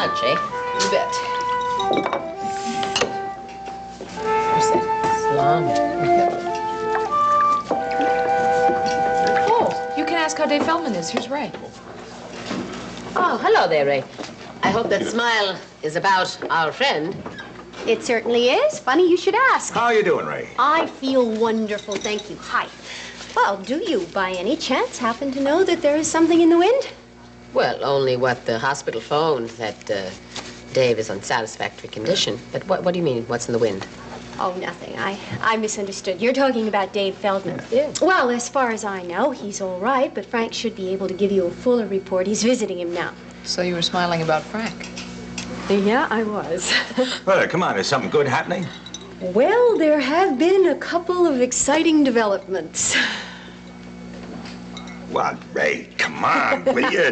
lunch, eh? You bet. What's that? Salami. Oh, you can ask how Dave Feldman is. Here's Ray. Oh, hello there, Ray. I hope that smile is about our friend. It certainly is. Funny you should ask. How are you doing, Ray? I feel wonderful, thank you. Hi. Well, do you, by any chance, happen to know that there is something in the wind? Well, only what the hospital phoned, that Dave is on satisfactory condition. But what do you mean, what's in the wind? Oh, nothing. I misunderstood. You're talking about Dave Feldman. Yeah. Well, as far as I know, he's all right, but Frank should be able to give you a fuller report. He's visiting him now. So you were smiling about Frank. Yeah, I was. Well, come on, is something good happening? Well, there have been a couple of exciting developments. Well, Ray, come on, will you?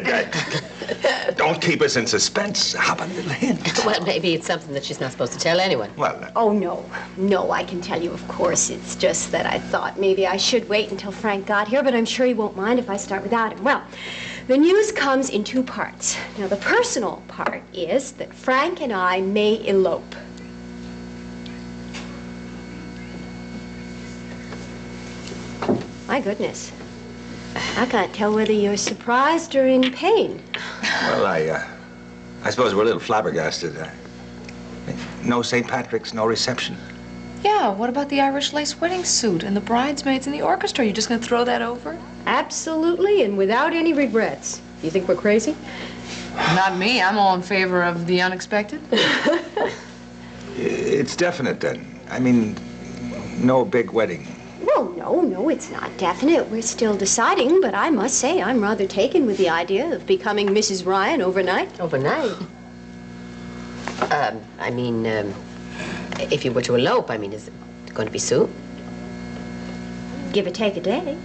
Don't keep us in suspense. How about a little hint? Well, maybe it's something that she's not supposed to tell anyone. Well, Oh, no. No, I can tell you, of course. It's just that I thought maybe I should wait until Frank got here, but I'm sure he won't mind if I start without him. Well, the news comes in two parts. Now, the personal part is that Frank and I may elope. My goodness. I can't tell whether you're surprised or in pain. well, I suppose we're a little flabbergasted. No St. Patrick's, no reception. Yeah, what about the Irish lace wedding suit and the bridesmaids and the orchestra? You just gonna throw that over? Absolutely, and without any regrets. You think we're crazy? Not me. I'm all in favor of the unexpected. It's definite, then. I mean, no big wedding. Well, no, it's not definite. We're still deciding, but I must say I'm rather taken with the idea of becoming Mrs. Ryan overnight. Overnight? I mean, if you were to elope, I mean, is it going to be soon? Give or take a day.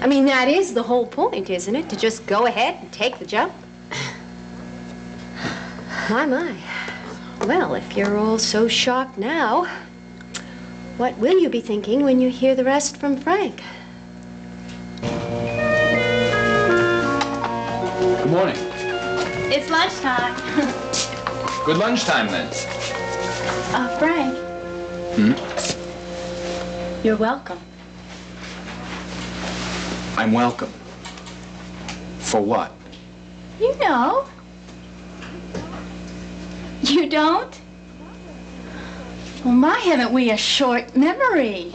I mean, that is the whole point, isn't it? To just go ahead and take the jump. My. Well, if you're all so shocked now, what will you be thinking when you hear the rest from Frank? Good morning. It's lunchtime. Good lunchtime, then. Frank. You're welcome. I'm welcome. For what? You know. You don't? Well, my, haven't we a short memory?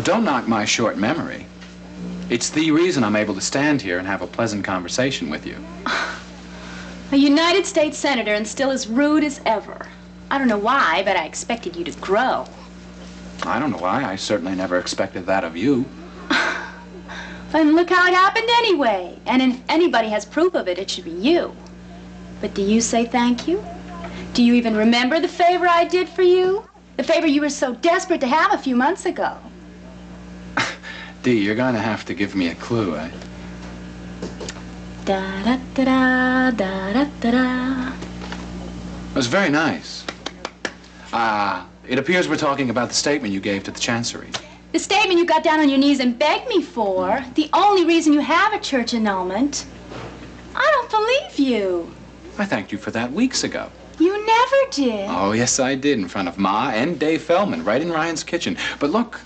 Don't knock my short memory. It's the reason I'm able to stand here and have a pleasant conversation with you. A United States Senator and still as rude as ever. I don't know why, but I expected you to grow. I don't know why. I certainly never expected that of you. And look how it happened anyway. And if anybody has proof of it, it should be you. But do you say thank you? Do you even remember the favor I did for you? The favor you were so desperate to have a few months ago. Dee, you're going to have to give me a clue, eh? Da-da-da-da, da-da-da-da. It was very nice. It appears we're talking about the statement you gave to the Chancery. The statement you got down on your knees and begged me for, the only reason you have a church annulment. I don't believe you. I thanked you for that weeks ago. You never did. Oh, yes, I did, in front of Ma and Dave Feldman, right in Ryan's kitchen. But look,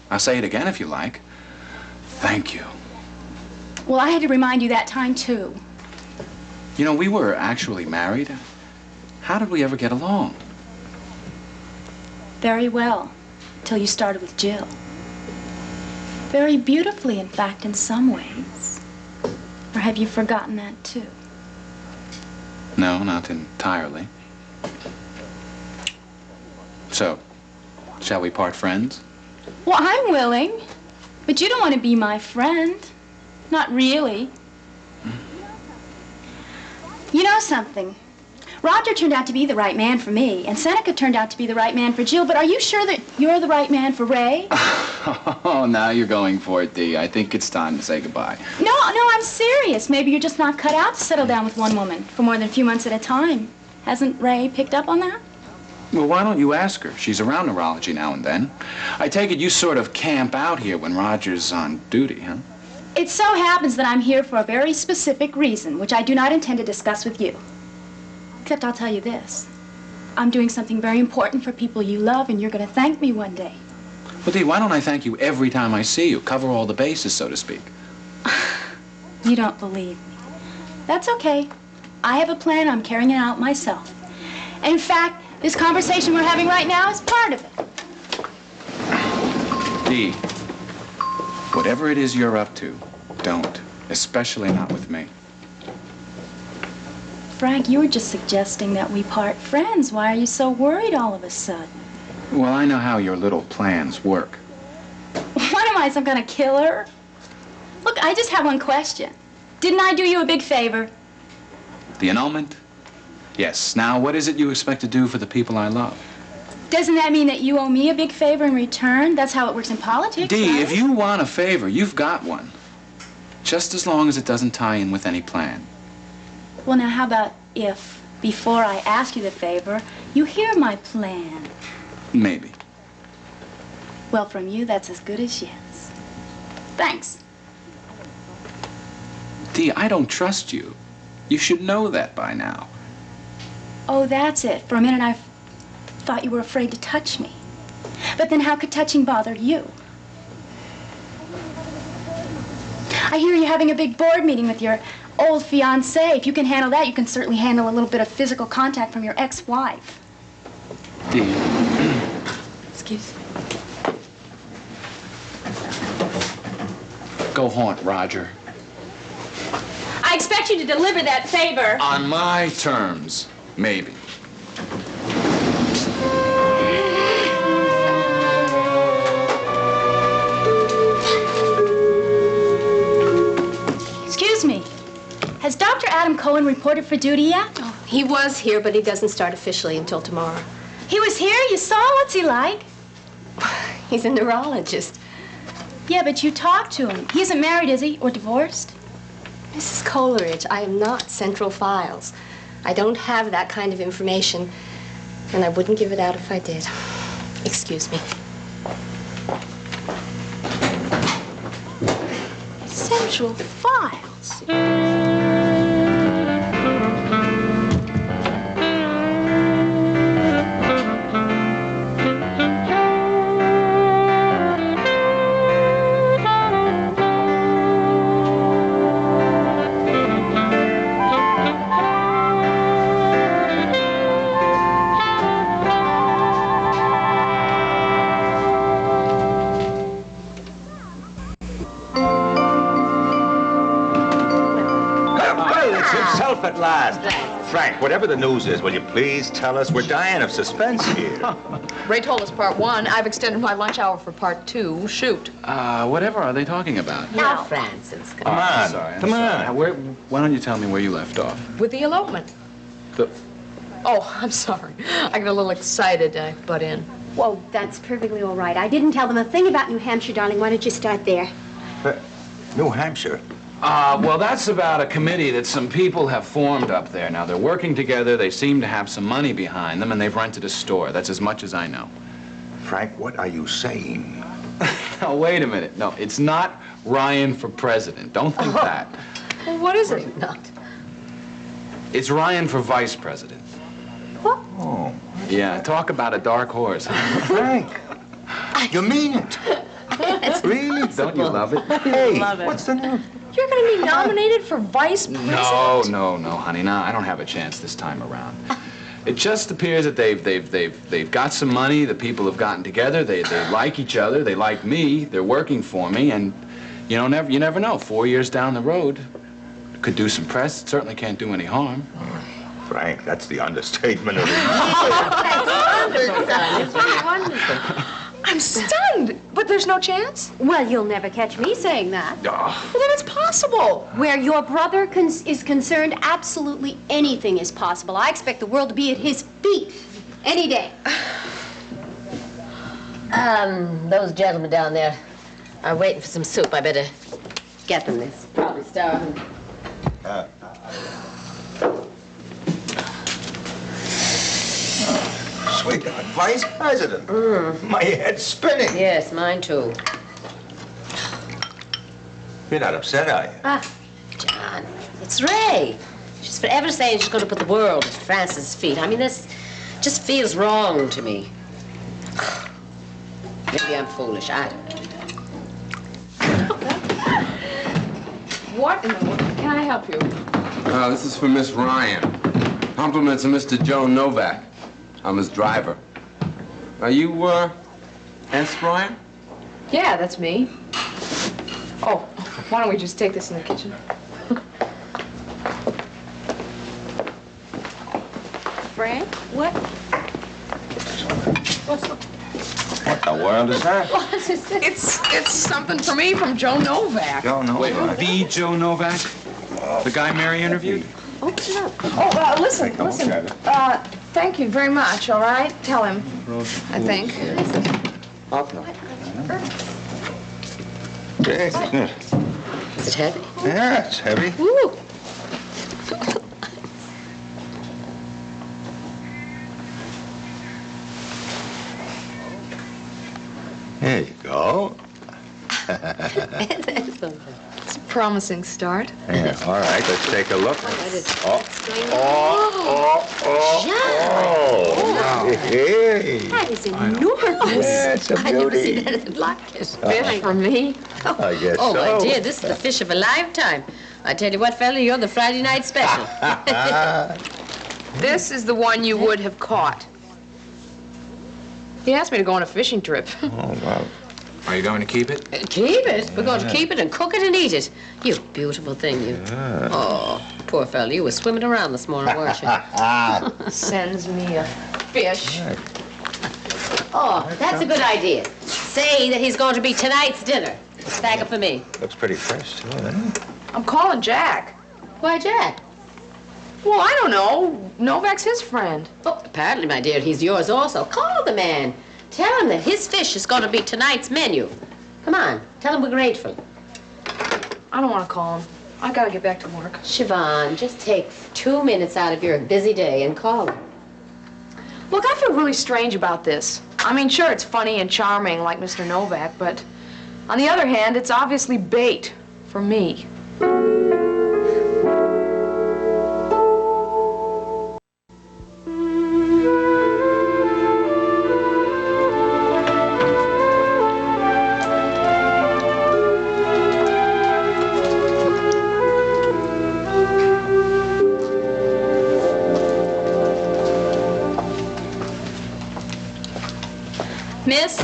I'll say it again if you like. Thank you. Well, I had to remind you that time, too. You know, we were actually married. How did we ever get along? Very well, till you started with Jill. Very beautifully, in fact, in some ways. Or have you forgotten that, too? No, not entirely. So, shall we part friends? Well, I'm willing. But you don't want to be my friend. Not really. You know something? Roger turned out to be the right man for me, and Seneca turned out to be the right man for Jill, but are you sure that you're the right man for Ray? Oh, now you're going for it, Dee. I think it's time to say goodbye. No, I'm serious. Maybe you're just not cut out to settle down with one woman for more than a few months at a time. Hasn't Ray picked up on that? Well, why don't you ask her? She's around neurology now and then. I take it you sort of camp out here when Roger's on duty, huh? It so happens that I'm here for a very specific reason, which I do not intend to discuss with you. Except I'll tell you this. I'm doing something very important for people you love, and you're going to thank me one day. Well, Dee, why don't I thank you every time I see you? Cover all the bases, so to speak. You don't believe me. That's okay. I have a plan. I'm carrying it out myself. In fact, this conversation we're having right now is part of it. Dee, whatever it is you're up to, don't. Especially not with me. Frank, you were just suggesting that we part friends. Why are you so worried all of a sudden? Well, I know how your little plans work. What am I, some kind of killer? Look, I just have one question. Didn't I do you a big favor? The annulment? Yes. Now, what is it you expect to do for the people I love? Doesn't that mean that you owe me a big favor in return? That's how it works in politics, Dee, right? if you want a favor, you've got one. Just as long as it doesn't tie in with any plan. Well, now, how about if, before I ask you the favor, you hear my plan? Maybe. Well, from you, that's as good as yes. Thanks. Dee, I don't trust you. You should know that by now. Oh, that's it. For a minute, I thought you were afraid to touch me. But then how could touching bother you? I hear you're having a big board meeting with your old fiancé. If you can handle that, you can certainly handle a little bit of physical contact from your ex-wife. Dee. Excuse me. Go haunt Roger. I expect you to deliver that favor. On my terms, maybe. Excuse me. Has Dr. Adam Cohen reported for duty yet? Oh, he was here, but he doesn't start officially until tomorrow. He was here? You saw him? What's he like? He's a neurologist. Yeah, but you talked to him. He isn't married, is he? Or divorced? Mrs. Coleridge, I am not Central Files. I don't have that kind of information, and I wouldn't give it out if I did. Excuse me. Central Files. At last. Frank, whatever the news is, will you please tell us? We're dying of suspense here. Ray told us part one. I've extended my lunch hour for part two. Shoot. Whatever are they talking about? Now, Francis, Come on. Come on. Why don't you tell me where you left off? With the elopement. Oh, I'm sorry. I got a little excited. I butt in. Whoa, that's perfectly all right. I didn't tell them a thing about New Hampshire, darling. Why don't you start there? New Hampshire? Well, that's about a committee that some people have formed up there. Now, they're working together, they seem to have some money behind them, and they've rented a store. That's as much as I know. Frank, what are you saying? Now, wait a minute. No, it's not Ryan for president. Don't think that. Well, what is it? not. It's Ryan for vice president. What? Oh, Yeah, talk about a dark horse. Frank, you mean it? Really? Don't you love it? Hey, what's the news? You're going to be nominated for vice president? No, honey. No, I don't have a chance this time around. It just appears that they've got some money. The people have gotten together. They like each other. They like me. They're working for me. And you never know. 4 years down the road, could do some press. It certainly can't do any harm. Frank, that's the understatement of the year. That's wonderful. It's really wonderful. I'm stunned. But there's no chance? Well, you'll never catch me saying that. Well, then it's possible. Where your brother is concerned, absolutely anything is possible. I expect the world to be at his feet any day. Those gentlemen down there are waiting for some soup. I better get them this. Probably starving. Sweetheart, Vice President. My head's spinning. Yes, mine too. You're not upset, are you? John, it's Ray. She's forever saying she's going to put the world at Francis' feet. I mean, this just feels wrong to me. Maybe I'm foolish. I don't know. What in the world? Can I help you? This is for Miss Ryan. Compliments of Mr. Joe Novak. I'm his driver. Are you, S. Ryan? Yeah, that's me. Oh, why don't we just take this in the kitchen? Frank, what? What's the... What the world is that? What is this? It's something for me from Joe Novak. Joe Novak. The Joe Novak? The guy Mary interviewed? Open it up. Oh, listen. look at it. Thank you very much, all right? Tell him, I think. Okay, good. Is it heavy? Yeah, it's heavy. Woo! There you go. It's a promising start. Yeah, all right, let's take a look. Oh. Hey. That is enormous. Yeah, it's a I never beauty. seen anything like it. Fish for me. I guess Oh, so. my dear, this is the fish of a lifetime. I tell you what, fella, you're the Friday night special. This is the one you would have caught. He asked me to go on a fishing trip. Oh, wow. Are you going to keep it? Keep it? We're going to keep it and cook it and eat it. You beautiful thing, you. Yeah. Oh, poor fella, you were swimming around this morning, weren't you? Sends me a fish. Oh, that's a good idea. Say that he's going to be tonight's dinner. Bag it for me. Looks pretty fresh, too, doesn't it? I'm calling Jack. Why, Jack? Well, I don't know. Novak's his friend. Oh, apparently, my dear, he's yours also. Call the man. Tell him that his fish is going to be tonight's menu. Come on, tell him we're grateful. I don't want to call him. I gotta get back to work. Siobhan, just take 2 minutes out of your busy day and call him. Look, I feel really strange about this. I mean, sure, it's funny and charming like Mr. Novak, but on the other hand, it's obviously bait for me. Miss?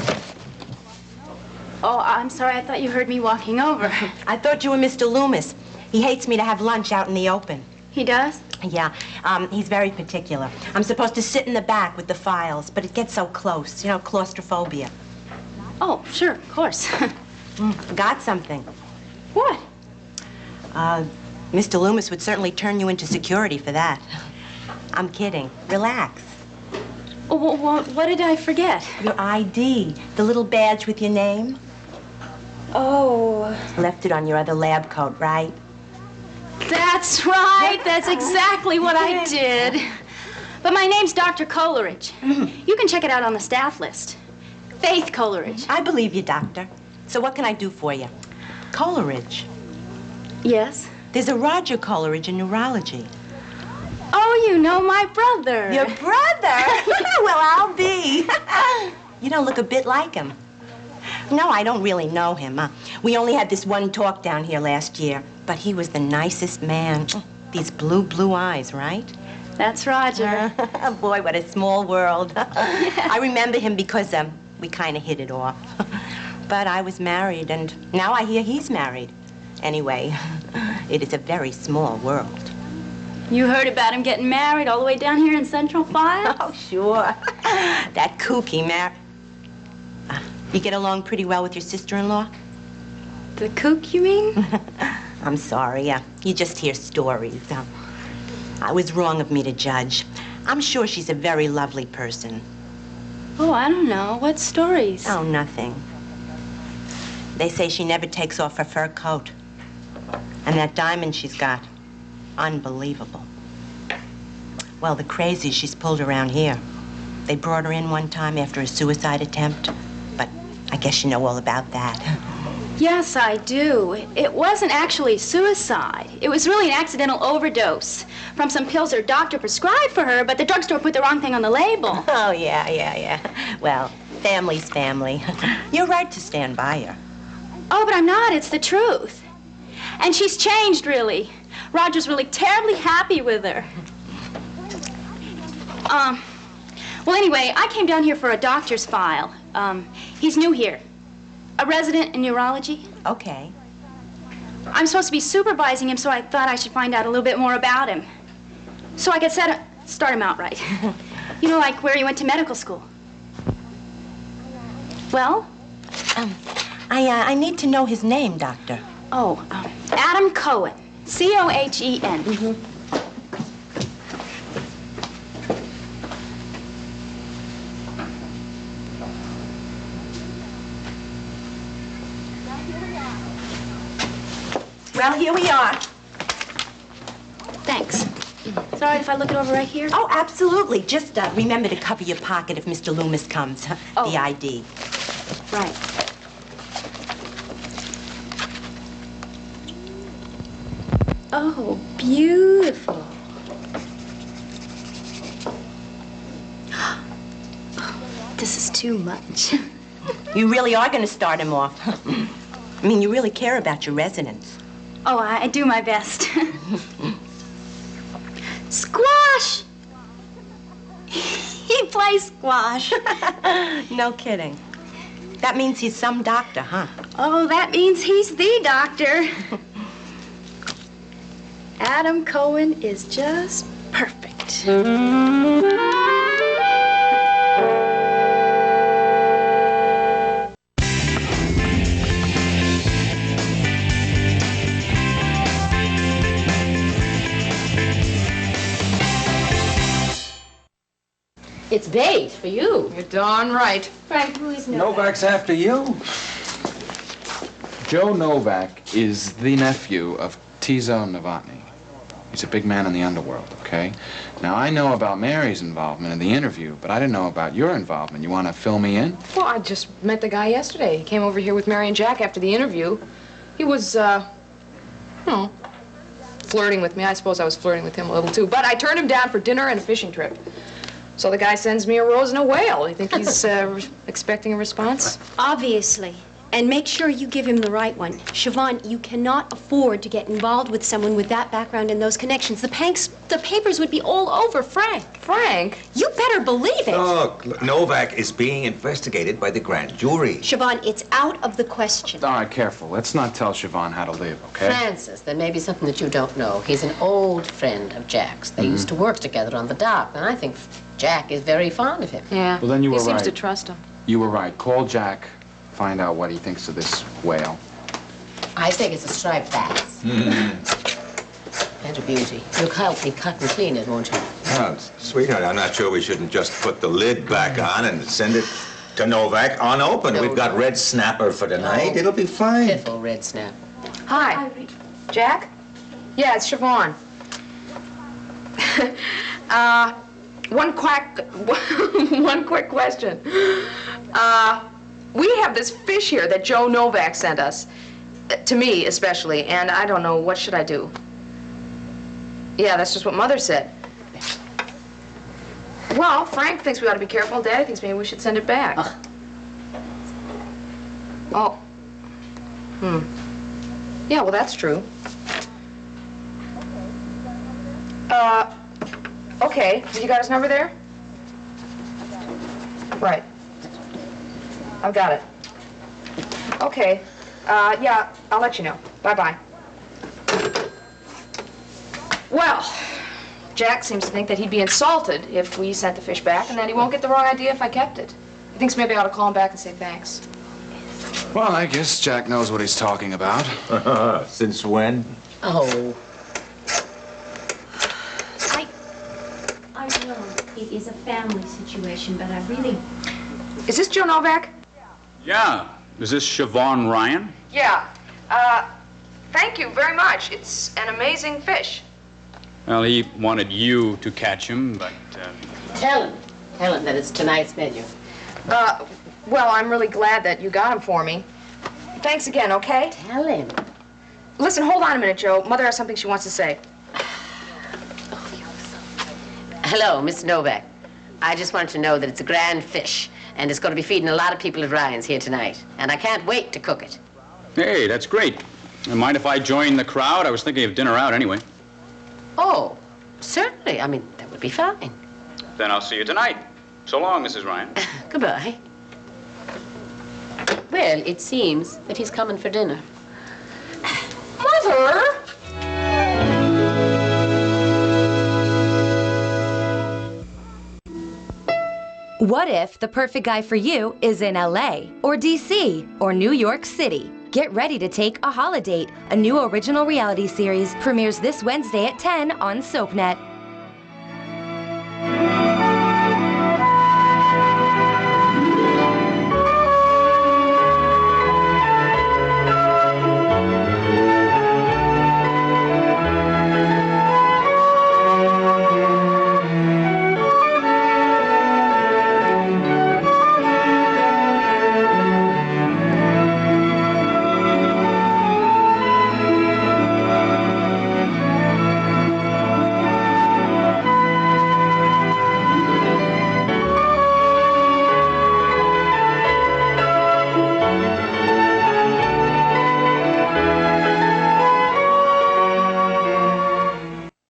Oh, I'm sorry. I thought you heard me walking over. I thought you were Mr. Loomis. He hates me to have lunch out in the open. He does? Yeah, he's very particular. I'm supposed to sit in the back with the files, but it gets so close. You know, claustrophobia. Oh, sure, of course. Forgot something. What? Mr. Loomis would certainly turn you into security for that. I'm kidding. Relax. Oh, what did I forget? Your ID, the little badge with your name. Oh. Left it on your other lab coat, right? That's right. That's exactly what I did. But my name's Dr. Coleridge. You can check it out on the staff list. Faith Coleridge. I believe you, Doctor. So what can I do for you? Coleridge. Yes? There's a Roger Coleridge in neurology. Oh, you know my brother. Your brother? Well, I'll be. You don't look a bit like him. No, I don't really know him. We only had this one talk down here last year, but he was the nicest man. These blue eyes, right? That's Roger. Boy, what a small world. I remember him because we kind of hit it off. But I was married, and now I hear he's married. Anyway, it is a very small world. You heard about him getting married all the way down here in Central Files? Oh, sure. That kooky You get along pretty well with your sister-in-law? The kook, you mean? I'm sorry. You just hear stories. I was wrong of me to judge. I'm sure she's a very lovely person. Oh, I don't know. What stories? Oh, nothing. They say she never takes off her fur coat. And that diamond she's got, unbelievable. Well, the crazies she's pulled around here. They brought her in one time after a suicide attempt, but I guess you know all about that. Yes, I do. It wasn't actually suicide. It was really an accidental overdose from some pills her doctor prescribed for her, but the drugstore put the wrong thing on the label. Oh, yeah. Well, family's family. You're right to stand by her. Oh, but I'm not. It's the truth. And she's changed, really. Roger's really terribly happy with her. Well, anyway, I came down here for a doctor's file. He's new here. A resident in neurology. Okay. I'm supposed to be supervising him, so I thought I should find out a little bit more about him. So I could start him out right. You know, like where he went to medical school. Well? I need to know his name, Doctor. Oh, Adam Cohen. C-O-H-E-N. Mm-hmm. Well, here we are. Thanks. It's all right if I look it over right here? Oh, absolutely. Just remember to cover your pocket if Mr. Loomis comes. Oh. The ID. Right. Oh, beautiful. This is too much. You really are going to start him off. I mean, you really care about your residents. Oh, I do my best. Squash! He plays squash. No kidding. That means he's some doctor, huh? Oh, that means he's the doctor. Adam Cohen is just perfect. It's bait for you. You're darn right. Frank, who is Novak? Novak's after you. Joe Novak is the nephew of Tizo Novotny. He's a big man in the underworld, okay? Now, I know about Mary's involvement in the interview, but I didn't know about your involvement. You want to fill me in? Well, I just met the guy yesterday. He came over here with Mary and Jack after the interview. He was, flirting with me. I suppose I was flirting with him a little, too. But I turned him down for dinner and a fishing trip. So the guy sends me a rose and a whale. You think he's expecting a response? Obviously. And make sure you give him the right one. Siobhan, you cannot afford to get involved with someone with that background and those connections. The papers would be all over Frank. Frank? You better believe it. Look, Novak is being investigated by the grand jury. Siobhan, it's out of the question. All right, careful. Let's not tell Siobhan how to live, okay? Francis, there may be something that you don't know. He's an old friend of Jack's. They used to work together on the dock, and I think Jack is very fond of him. Yeah. Well, then you were He seems right. to trust him. You were right. Call Jack, find out what he thinks of this whale. I think it's a striped bass. And a beauty. You'll help me cut and clean it, won't you? Oh, sweetheart, I'm not sure we shouldn't just put the lid back on and send it to Novak unopened. No, We've got no. red snapper for tonight. No. It'll be fine. Piffle red snap. Hi. Jack? Yeah, it's Siobhan. One quick question. We have this fish here that Joe Novak sent us. To me, especially, and I don't know, what should I do? Yeah, that's just what Mother said. Well, Frank thinks we ought to be careful. Daddy thinks maybe we should send it back. Oh. Yeah, well, that's true. Okay. You got his number there? Right. I've got it. Okay. Yeah, I'll let you know. Bye-bye. Well, Jack seems to think that he'd be insulted if we sent the fish back, and that he won't get the wrong idea if I kept it. He thinks maybe I ought to call him back and say thanks. Well, I guess Jack knows what he's talking about. Since when? Oh. I know it is a family situation, but I really... Is this Joe Novak? Yeah. Is this Siobhan Ryan? Yeah. Thank you very much. It's an amazing fish. Well, he wanted you to catch him, but... Tell him that it's tonight's menu. Well, I'm really glad that you got him for me. Thanks again, okay? Tell him. Listen, hold on a minute, Joe. Mother has something she wants to say. Hello, Mr. Novak. I just wanted to know that it's a grand fish, and it's going to be feeding a lot of people at Ryan's here tonight. And I can't wait to cook it. Hey, that's great. Mind if I join the crowd? I was thinking of dinner out anyway. Oh, certainly. I mean, that would be fine. Then I'll see you tonight. So long, Mrs. Ryan. Goodbye. Well, it seems that he's coming for dinner. Mother! What if the perfect guy for you is in LA, or DC, or New York City? Get ready to take a holidate. A new original reality series premieres this Wednesday at 10 on SoapNet.